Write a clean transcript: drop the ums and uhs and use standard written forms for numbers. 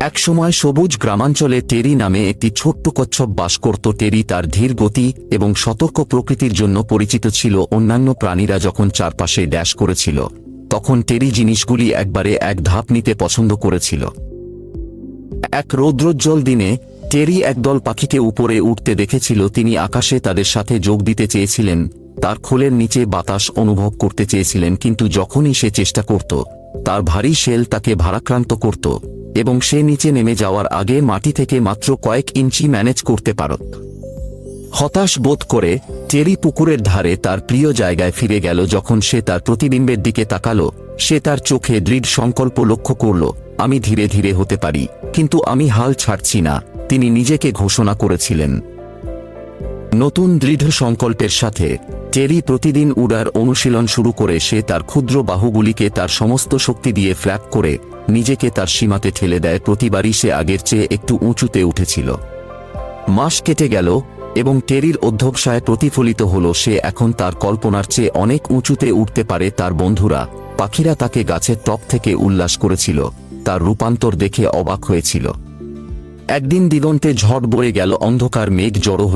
একসময় সবুজ গ্রামাঞ্চলে টেরি নামে একটি ছোট্ট কচ্ছপ বাস করত। টেরি তার ধীর গতি এবং সতর্ক প্রকৃতির জন্য পরিচিত ছিল। অন্যান্য প্রাণীরা যখন চারপাশে ড্যাশ করেছিল, তখন টেরি জিনিসগুলি একবারে এক ধাপ নিতে পছন্দ করেছিল। এক রৌদ্রোজ্জ্বল দিনে টেরি একদল পাখিকে উপরে উঠতে দেখেছিল। তিনি আকাশে তাদের সাথে যোগ দিতে চেয়েছিলেন, তার খোলের নিচে বাতাস অনুভব করতে চেয়েছিলেন, কিন্তু যখনই সে চেষ্টা করত, তার ভারী শেল তাকে ভারাক্রান্ত করত এবং সে নিচে নেমে যাওয়ার আগে মাটি থেকে মাত্র কয়েক ইঞ্চি ম্যানেজ করতে পারত। হতাশ বোধ করে টেরি পুকুরের ধারে তার প্রিয় জায়গায় ফিরে গেল। যখন সে তার প্রতিবিম্বের দিকে তাকালো, সে তার চোখে দৃঢ় সংকল্প লক্ষ্য করল, আমি ধীরে ধীরে হতে পারি, কিন্তু আমি হাল ছাড়ছি না, তিনি নিজেকে ঘোষণা করেছিলেন। নতুন দৃঢ় সংকল্পের সাথে টেরি প্রতিদিন উড়ার অনুশীলন শুরু করে। সে তার ক্ষুদ্র বাহুগুলিকে তার সমস্ত শক্তি দিয়ে ফ্ল্যাপ করে নিজেকে তার সীমাতে ঠেলে দেয়। প্রতিবারই সে আগের চেয়ে একটু উঁচুতে উঠেছিল। মাস কেটে গেল এবং টেরির অধ্যবসায় প্রতিফলিত হল। সে এখন তার কল্পনার চেয়ে অনেক উঁচুতে উঠতে পারে। তার বন্ধুরা পাখিরা তাকে গাছের টপ থেকে উল্লাস করেছিল, তার রূপান্তর দেখে অবাক হয়েছিল। একদিন দিগন্তে ঝড় বয়ে গেল, অন্ধকার মেঘ জড়ো হয়ে